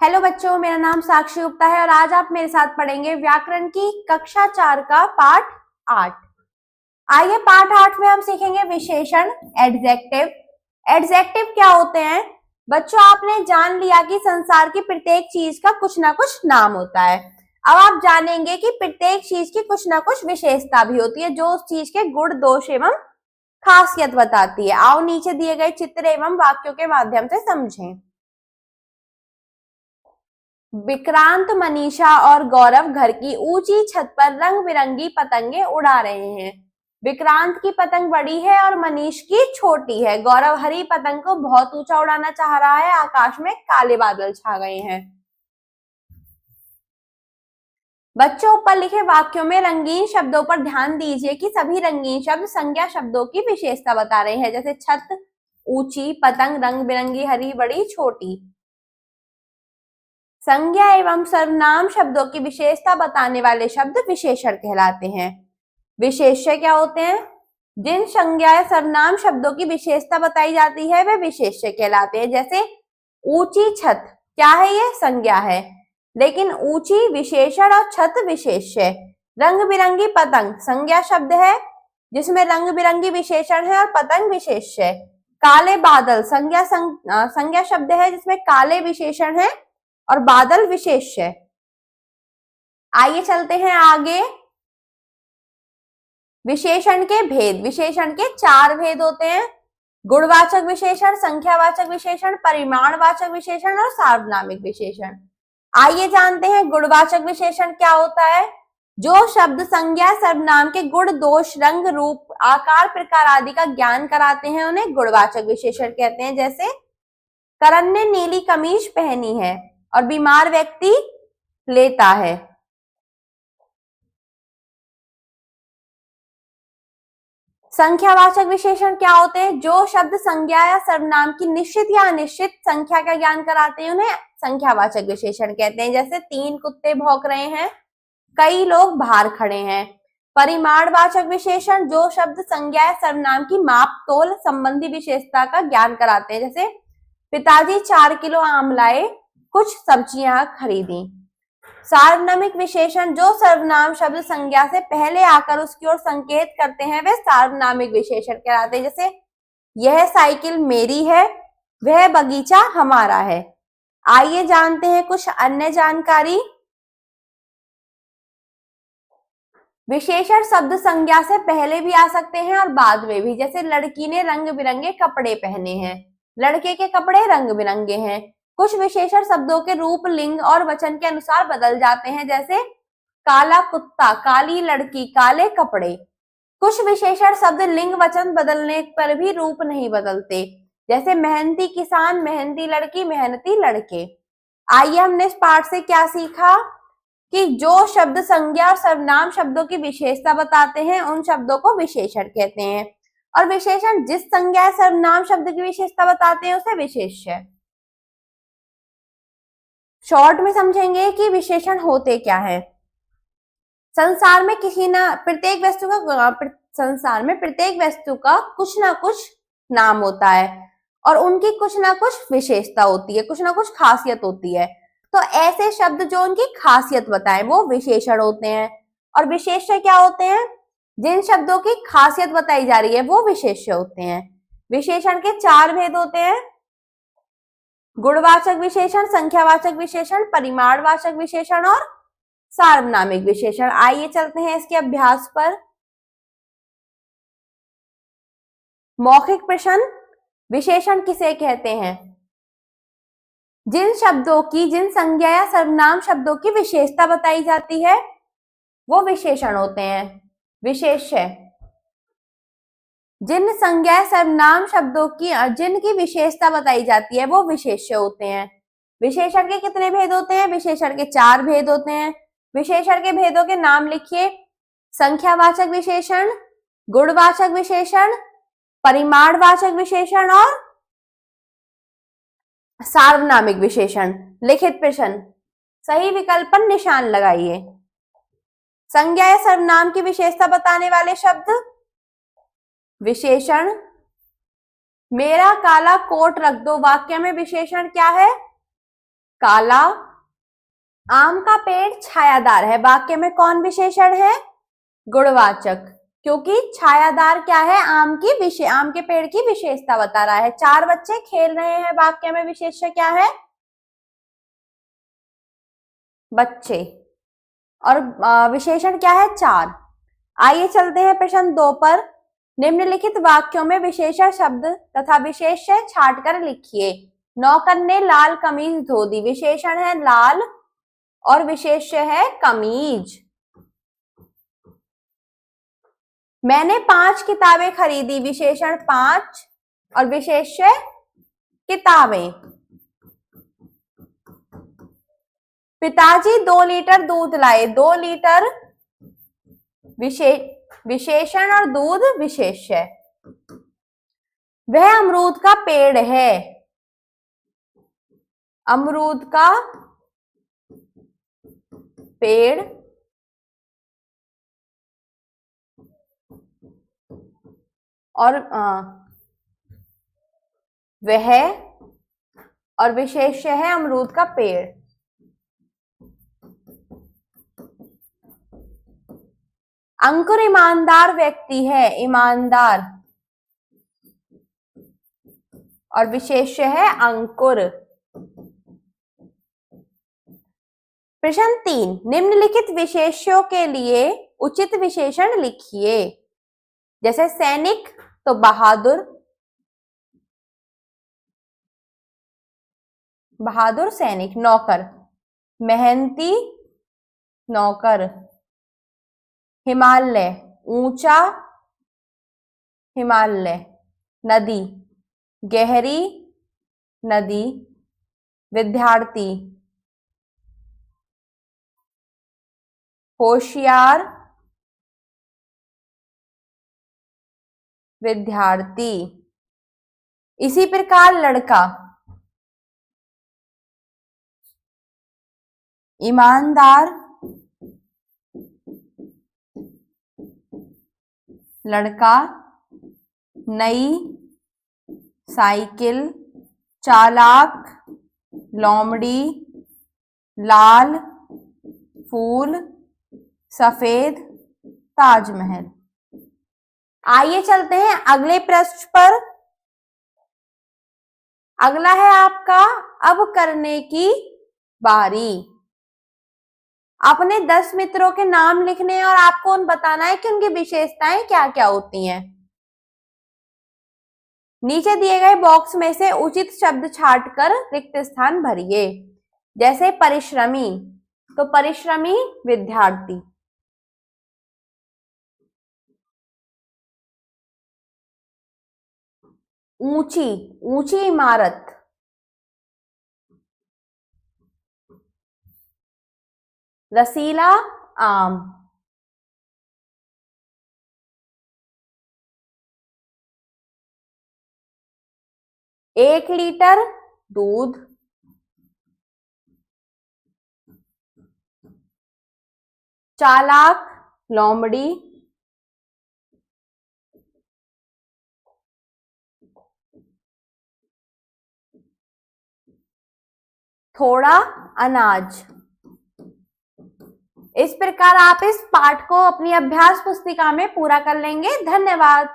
Hello बच्चों, मेरा नाम साक्षी गुप्ता है और आज आप मेरे साथ पढ़ेंगे व्याकरण की कक्षा 4 का पाठ 8। आइए पाठ 8 में हम सीखेंगे विशेषण, एडजेक्टिव। एडजेक्टिव क्या होते हैं? बच्चों, आपने जान लिया कि संसार की प्रत्येक चीज का कुछ ना कुछ नाम होता है। अब आप जानेंगे कि प्रत्येक चीज की कुछ ना कुछ विशेषता भी होती है जो उस चीज के गुण, दोष एवं खासियत बताती है। आओ नीचे दिए गए चित्र एवं वाक्यों के माध्यम से समझें। विक्रांत, मनीषा और गौरव घर की ऊंची छत पर रंग बिरंगी पतंगे उड़ा रहे हैं। विक्रांत की पतंग बड़ी है और मनीष की छोटी है। गौरव हरी पतंग को बहुत ऊंचा उड़ाना चाह रहा है। आकाश में काले बादल छा गए हैं। बच्चों, ऊपर लिखे वाक्यों में रंगीन शब्दों पर ध्यान दीजिए कि सभी रंगीन शब्द संज्ञा शब्दों की विशेषता बता रहे हैं, जैसे छत, ऊंची, पतंग, रंग बिरंगी, हरी, बड़ी, छोटी। संज्ञा एवं सर्वनाम शब्दों की विशेषता बताने वाले शब्द विशेषण कहलाते हैं। विशेष्य क्या होते हैं? जिन संज्ञा या सर्वनाम शब्दों की विशेषता बताई जाती है वे विशेष्य कहलाते हैं। जैसे ऊंची छत, क्या है? ये संज्ञा है, लेकिन ऊंची विशेषण और छत विशेष्य। रंग बिरंगी पतंग संज्ञा शब्द है जिसमें रंग बिरंगी विशेषण है और पतंग विशेष्य। काले बादल संज्ञा शब्द है जिसमें काले विशेषण है और बादल विशेष्य। आइए चलते हैं आगे। विशेषण के भेद। विशेषण के 4 भेद होते हैं: गुणवाचक विशेषण, संख्यावाचक विशेषण, परिमाणवाचक विशेषण और सार्वनामिक विशेषण। आइए जानते हैं गुणवाचक विशेषण क्या होता है। जो शब्द संज्ञा सर्वनाम के गुण, दोष, रंग, रूप, आकार, प्रकार आदि का ज्ञान कराते हैं उन्हें गुणवाचक विशेषण कहते हैं। जैसे करण ने नीली कमीज पहनी है और बीमार व्यक्ति लेता है। संख्यावाचक विशेषण क्या होते हैं? जो शब्द संज्ञा या सर्वनाम की निश्चित या अनिश्चित संख्या का ज्ञान कराते हैं उन्हें संख्यावाचक विशेषण कहते हैं। जैसे 3 कुत्ते भौंक रहे हैं, कई लोग बाहर खड़े हैं। परिमाणवाचक विशेषण जो शब्द संज्ञा या सर्वनाम की माप, तोल संबंधी विशेषता का ज्ञान कराते हैं। जैसे पिताजी 4 किलो आम लाए, कुछ सब्जियां खरीदी। सार्वनामिक विशेषण जो सर्वनाम शब्द संज्ञा से पहले आकर उसकी ओर संकेत करते हैं वे सार्वनामिक विशेषण कहलाते हैं। जैसे यह साइकिल मेरी है, वह बगीचा हमारा है। आइए जानते हैं कुछ अन्य जानकारी। विशेषण शब्द संज्ञा से पहले भी आ सकते हैं और बाद में भी। जैसे लड़की ने रंग बिरंगे कपड़े पहने हैं, लड़के के कपड़े रंग बिरंगे हैं। कुछ विशेषण शब्दों के रूप, लिंग और वचन के अनुसार बदल जाते हैं। जैसे काला कुत्ता, काली लड़की, काले कपड़े। कुछ विशेषण शब्द, लिंग, वचन बदलने पर भी रूप नहीं बदलते। जैसे मेहनती किसान, मेहनती लड़की, मेहनती लड़के। आइए हमने इस पाठ से क्या सीखा कि जो शब्द संज्ञा और सर्वनाम शब्दों की विशेषता बताते हैं उन शब्दों को विशेषण कहते हैं, और विशेषण जिस संज्ञा सर्वनाम शब्द की विशेषता बताते हैं उसे विशेष्य। शॉर्ट में समझेंगे कि विशेषण होते क्या है। संसार में प्रत्येक वस्तु का कुछ ना कुछ नाम होता है और उनकी कुछ ना कुछ विशेषता होती है, कुछ ना कुछ खासियत होती है। तो ऐसे शब्द जो उनकी खासियत बताएं वो विशेषण होते हैं। और विशेष्य क्या होते हैं? जिन शब्दों की खासियत बताई जा रही है वो विशेष्य होते हैं। विशेषण के 4 भेद होते हैं: गुणवाचक विशेषण, संख्यावाचक विशेषण, परिमाणवाचक विशेषण और सार्वनामिक विशेषण। आइए चलते हैं इसके अभ्यास पर। मौखिक प्रश्न। विशेषण किसे कहते हैं? जिन शब्दों की, जिन संज्ञा या सर्वनाम शब्दों की विशेषता बताई जाती है वो विशेषण होते हैं। विशेष्य। जिन संज्ञा सर्वनाम शब्दों की, जिनकी विशेषता बताई जाती है वो विशेष्य होते हैं। विशेषण के कितने भेद होते हैं? विशेषण के 4 भेद होते हैं। विशेषण के भेदों के नाम लिखिए: संख्यावाचक विशेषण, गुणवाचक विशेषण, परिमाणवाचक विशेषण और सार्वनामिक विशेषण। लिखित प्रश्न, सही विकल्प पर निशान लगाइए। संज्ञा या सर्वनाम की विशेषता बताने वाले शब्द विशेषण। मेरा काला कोट रख दो वाक्य में विशेषण क्या है? काला। आम का पेड़ छायादार है, वाक्य में कौन विशेषण है? गुणवाचक, क्योंकि छायादार क्या है? आम के पेड़ की विशेषता बता रहा है। 4 बच्चे खेल रहे हैं, वाक्य में विशेष्य क्या है? बच्चे। और विशेषण क्या है? 4। आइए चलते हैं प्रश्न 2 पर। निम्नलिखित वाक्यों में विशेषण शब्द तथा विशेष्य छांटकर लिखिए। नौकर ने लाल कमीज धो दी। विशेषण है लाल और विशेष्य है कमीज। मैंने 5 किताबें खरीदी। विशेषण 5 और विशेष्य किताबें। पिताजी 2 लीटर दूध लाए। 2 लीटर विशेषण और दूध विशेष्य। वह अमरूद का पेड़ है। अमरूद का पेड़ और वह और विशेष्य है अमरूद का पेड़। अंकुर ईमानदार व्यक्ति है। ईमानदार और विशेष्य है अंकुर। प्रश्न 3, निम्नलिखित विशेष्यों के लिए उचित विशेषण लिखिए। जैसे सैनिक तो बहादुर, बहादुर सैनिक। नौकर मेहनती नौकर। हिमालय ऊंचा हिमालय। नदी गहरी नदी। विद्यार्थी होशियार विद्यार्थी। इसी प्रकार लड़का ईमानदार लड़का। नई साइकिल। चालाक लोमड़ी। लाल फूल। सफेद ताजमहल। आइए चलते हैं अगले प्रश्न पर। अगला है आपका अब करने की बारी। अपने 10 मित्रों के नाम लिखने हैं और आपको उन बताना है कि उनकी विशेषताएं क्या क्या होती हैं। नीचे दिए गए बॉक्स में से उचित शब्द छांटकर रिक्त स्थान भरिए। जैसे परिश्रमी तो परिश्रमी विद्यार्थी। ऊंची ऊंची इमारत। रसीला आम। 1 लीटर दूध। चालाक लोमड़ी। थोड़ा अनाज। इस प्रकार आप इस पाठ को अपनी अभ्यास पुस्तिका में पूरा कर लेंगे। धन्यवाद।